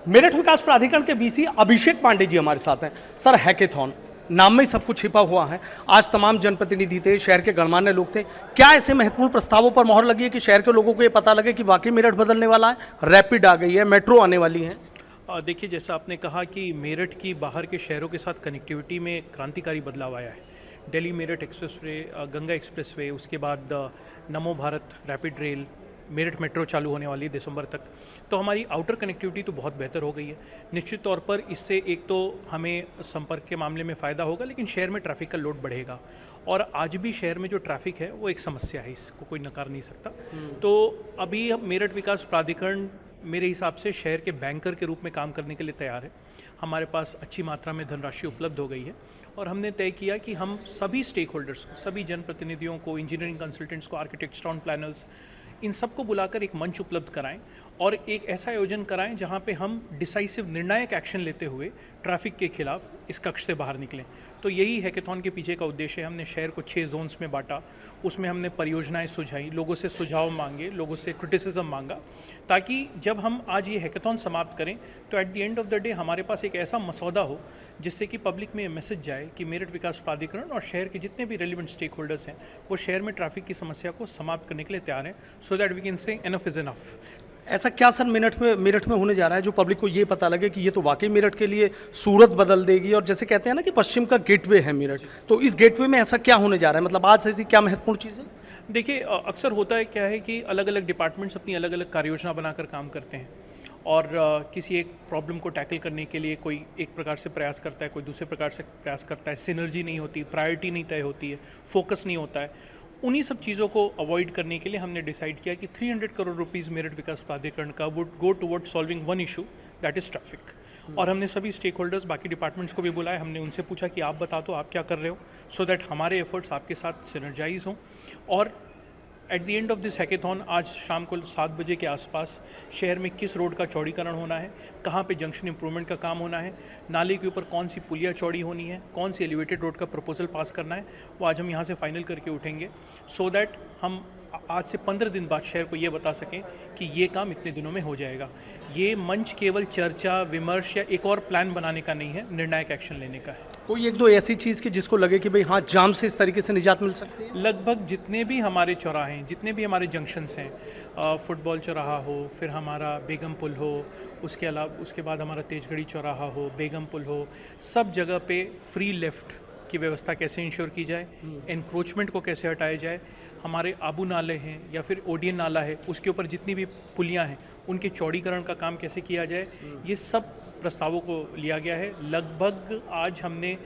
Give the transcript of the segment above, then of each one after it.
मेरठ विकास प्राधिकरण के वीसी अभिषेक पांडे जी हमारे साथ हैं। सर, हैकेथॉन नाम में ही सब कुछ छिपा हुआ है। आज तमाम जनप्रतिनिधि थे, शहर के गणमान्य लोग थे। क्या ऐसे महत्वपूर्ण प्रस्तावों पर मोहर लगी है कि शहर के लोगों को ये पता लगे कि वाकई मेरठ बदलने वाला है? रैपिड आ गई है, मेट्रो आने वाली है। देखिए, जैसा आपने कहा कि मेरठ की बाहर के शहरों के साथ कनेक्टिविटी में क्रांतिकारी बदलाव आया है। दिल्ली मेरठ एक्सप्रेसवे, गंगा एक्सप्रेसवे, उसके बाद नमो Bharat rapid rail, Meerut metro चालू होने वाली है दिसंबर तक। तो हमारी आउटर कनेक्टिविटी तो बहुत बेहतर हो गई है। निश्चित तौर पर इससे एक तो हमें संपर्क के मामले में फ़ायदा होगा, लेकिन शहर में ट्रैफिक का लोड बढ़ेगा। और आज भी शहर में जो ट्रैफिक है वो एक समस्या है, इसको कोई नकार नहीं सकता। तो अभी मेरठ विकास प्राधिकरण मेरे हिसाब से शहर के बैंकर के रूप में काम करने के लिए तैयार है। हमारे पास अच्छी मात्रा में धनराशि उपलब्ध हो गई है और हमने तय किया कि हम सभी स्टेक होल्डर्स को, सभी जनप्रतिनिधियों को, इंजीनियरिंग कंसल्टेंट्स को, आर्किटेक्ट्स, टाउन प्लानर्स, इन सबको बुलाकर एक मंच उपलब्ध कराएं और एक ऐसा आयोजन कराएं जहां पे हम डिसाइसिव निर्णायक एक्शन लेते हुए ट्रैफिक के खिलाफ इस कक्ष से बाहर निकलें। तो यही हैकेथॉन के पीछे का उद्देश्य है। हमने शहर को 6 जोन्स में बांटा, उसमें हमने परियोजनाएं सुझाई, लोगों से सुझाव मांगे, लोगों से क्रिटिसिज्म मांगा, ताकि जब हम आज ये हैकेथॉन समाप्त करें तो at the end of the day हमारे पास एक ऐसा मसौदा हो जिससे कि पब्लिक में ये मैसेज जाए कि मेरठ विकास प्राधिकरण और शहर के जितने भी रेलिवेंट स्टेक होल्डर्स हैं वो शहर में ट्रैफिक की समस्या को समाप्त करने के लिए तैयार हैं, so that we can say enough is enough. ऐसा क्या सर मेरठ में होने जा रहा है जो पब्लिक को ये पता लगे कि ये तो वाकई मेरठ के लिए सूरत बदल देगी? और जैसे कहते हैं ना कि पश्चिम का गेटवे है मेरठ, तो इस गेटवे में ऐसा क्या होने जा रहा है? मतलब आज ऐसी क्या महत्वपूर्ण चीज़ है? देखिए, अक्सर होता है क्या है कि अलग अलग डिपार्टमेंट्स अपनी अलग अलग कार्ययोजना बनाकर काम करते हैं और किसी एक प्रॉब्लम को टैकल करने के लिए कोई एक प्रकार से प्रयास करता है, कोई दूसरे प्रकार से प्रयास करता है। सिनर्जी नहीं होती, प्रायोरिटी नहीं तय होती है, फोकस नहीं होता है। उन्हीं सब चीज़ों को अवॉइड करने के लिए हमने डिसाइड किया कि 300 करोड़ रुपीज़ मेरठ विकास प्राधिकरण का would go toward solving one issue, that is traffic. और हमने सभी स्टेक होल्डर्स, बाकी डिपार्टमेंट्स को भी बुलाया। हमने उनसे पूछा कि आप बता दो आप क्या कर रहे हो, सो दैट हमारे एफर्ट्स आपके साथ सिनर्जाइज हों। और at the end of this hackathon आज शाम को 7 बजे के आसपास शहर में किस रोड का चौड़ीकरण होना है, कहाँ पे जंक्शन इंप्रूवमेंट का काम होना है, नाले के ऊपर कौन सी पुलिया चौड़ी होनी है, कौन सी एलिवेटेड रोड का प्रपोजल पास करना है, वो आज हम यहाँ से फाइनल करके उठेंगे, सो दैट हम आज से 15 दिन बाद शहर को ये बता सकें कि ये काम इतने दिनों में हो जाएगा। ये मंच केवल चर्चा विमर्श या एक और प्लान बनाने का नहीं है, निर्णायक एक्शन लेने का है। कोई एक दो ऐसी चीज़ की जिसको लगे कि भाई हाँ, जाम से इस तरीके से निजात मिल सकती है? लगभग जितने भी हमारे चौराहे हैं, जितने भी हमारे जंक्शन्स हैं, फुटबॉल चौराहा हो, फिर हमारा बेगम पुल हो, उसके बाद हमारा तेजगढ़ी चौराहा हो, बेगम पुल हो, सब जगह पे फ्री लेफ्ट की व्यवस्था कैसे इंश्योर की जाए, एनक्रोचमेंट को कैसे हटाया जाए, हमारे आबू नाले हैं या फिर ओडियन नाला है उसके ऊपर जितनी भी पुलियाँ हैं उनके चौड़ीकरण का काम कैसे किया जाए, ये सब प्रस्तावों को लिया गया है। लगभग आज हमने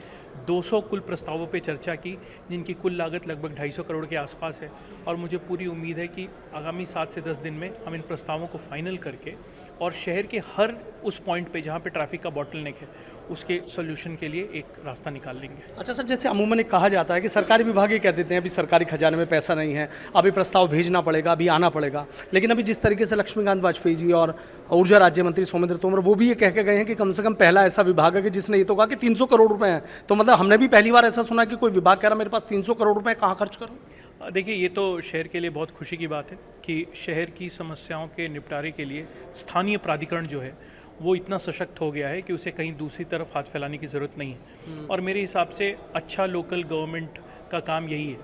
200 कुल प्रस्तावों पे चर्चा की, जिनकी कुल लागत लगभग 250 करोड़ के आसपास है। और मुझे पूरी उम्मीद है कि आगामी 7 से 10 दिन में हम इन प्रस्तावों को फाइनल करके और शहर के हर उस पॉइंट पे जहाँ पे ट्रैफिक का बॉटलनेक है उसके सोल्यूशन के लिए एक रास्ता निकाल लेंगे। अच्छा सर, जैसे अमूमन एक कहा जाता है कि सरकारी विभाग ये कह देते हैं अभी सरकारी खजाने में पैसा नहीं है, अभी प्रस्ताव भेजना पड़ेगा, अभी आना पड़ेगा। लेकिन अभी जिस तरीके से लक्ष्मीकांत वाजपेयी जी और ऊर्जा राज्य मंत्री सोमेंद्र तोमर वो भी ये कह के गए हैं कि कम से कम पहला ऐसा विभाग है कि जिसने ये तो कहा कि 300 करोड़ रुपए हैं। तो मतलब हमने भी पहली बार ऐसा सुना कि कोई विभाग कह रहा मेरे पास 300 करोड़ रुपए कहाँ खर्च करूँ। देखिए, ये तो शहर के लिए बहुत खुशी की बात है कि शहर की समस्याओं के निपटारे के लिए स्थानीय प्राधिकरण जो है वो इतना सशक्त हो गया है कि उसे कहीं दूसरी तरफ हाथ फैलाने की ज़रूरत नहीं है। और मेरे हिसाब से अच्छा लोकल गवर्नमेंट का काम यही है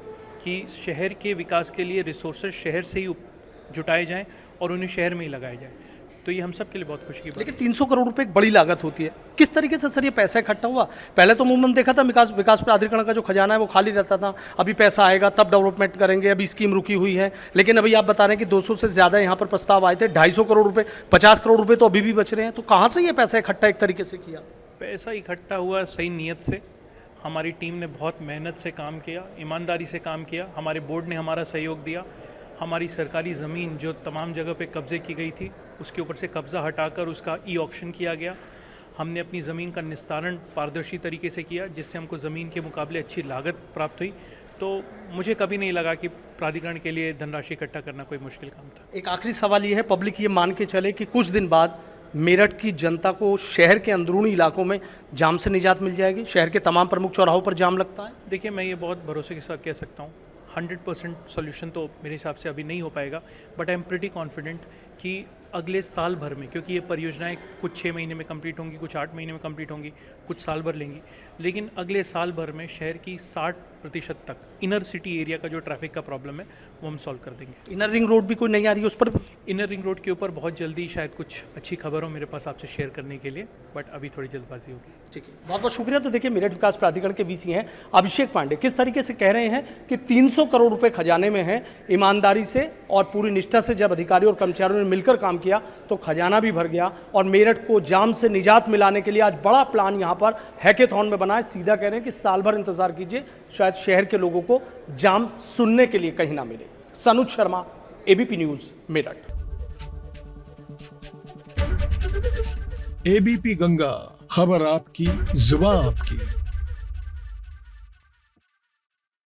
कि शहर के विकास के लिए रिसोर्सेज शहर से ही जुटाए जाएं और उन्हें शहर में ही लगाए जाएं। तो ये हम सब के लिए बहुत खुशी की बात है। लेकिन 300 करोड़ रुपए एक बड़ी लागत होती है। किस तरीके से सर ये पैसा इकट्ठा हुआ? पहले तो अमूमन देखा था विकास प्राधिकरण का जो खजाना है वो खाली रहता था, अभी पैसा आएगा तब डेवलपमेंट करेंगे, अभी स्कीम रुकी हुई है। लेकिन अभी आप बता रहे हैं कि 200 से ज़्यादा यहाँ पर प्रस्ताव आए थे, 250 करोड़ रुपये, 50 करोड़ रुपये तो अभी भी बच रहे हैं। तो कहाँ से ये पैसा इकट्ठा एक तरीके से किया? पैसा इकट्ठा हुआ सही नीयत से। हमारी टीम ने बहुत मेहनत से काम किया, ईमानदारी से काम किया, हमारे बोर्ड ने हमारा सहयोग दिया। हमारी सरकारी ज़मीन जो तमाम जगह पे कब्ज़े की गई थी उसके ऊपर से कब्ज़ा हटाकर उसका ई ऑक्शन किया गया। हमने अपनी ज़मीन का निस्तारण पारदर्शी तरीके से किया जिससे हमको ज़मीन के मुकाबले अच्छी लागत प्राप्त हुई। तो मुझे कभी नहीं लगा कि प्राधिकरण के लिए धनराशि इकट्ठा करना कोई मुश्किल काम था। एक आखिरी सवाल ये है, पब्लिक ये मान के चले कि कुछ दिन बाद मेरठ की जनता को शहर के अंदरूनी इलाकों में जाम से निजात मिल जाएगी? शहर के तमाम प्रमुख चौराहों पर जाम लगता है। देखिए, मैं ये बहुत भरोसे के साथ कह सकता हूँ 100% सोल्यूशन तो मेरे हिसाब से अभी नहीं हो पाएगा, but I am pretty confident कि अगले साल भर में, क्योंकि ये परियोजनाएं कुछ 6 महीने में कंप्लीट होंगी, कुछ 8 महीने में कंप्लीट होंगी, कुछ साल भर लेंगी, लेकिन अगले साल भर में शहर की 60% तक इनर सिटी एरिया का जो ट्रैफिक का प्रॉब्लम है वो हम सॉल्व कर देंगे। इनर रिंग रोड भी कोई नहीं आ रही है उस पर? इनर रिंग रोड के ऊपर बहुत जल्दी शायद कुछ अच्छी खबर हो मेरे पास आपसे शेयर करने के लिए, बट अभी थोड़ी जल्दबाजी होगी। ठीक है, बहुत बहुत शुक्रिया। तो देखिए, मेरठ विकास प्राधिकरण के वीसी हैं अभिषेक पांडे, किस तरीके से कह रहे हैं कि 300 करोड़ रुपए खजाने में हैं। ईमानदारी से और पूरी निष्ठा से जब अधिकारियों और कर्मचारियों ने मिलकर काम किया तो खजाना भी भर गया और मेरठ को जाम से निजात मिलाने के लिए आज बड़ा प्लान यहाँ पर हैकेथॉन में बना है। सीधा कह रहे हैं कि साल भर इंतजार कीजिए, शायद शहर के लोगों को जाम सुनने के लिए कहीं ना मिले। Sanuj Sharma, ABP news, Meerut. ABP Ganga, खबर आपकी, जुबान आपकी।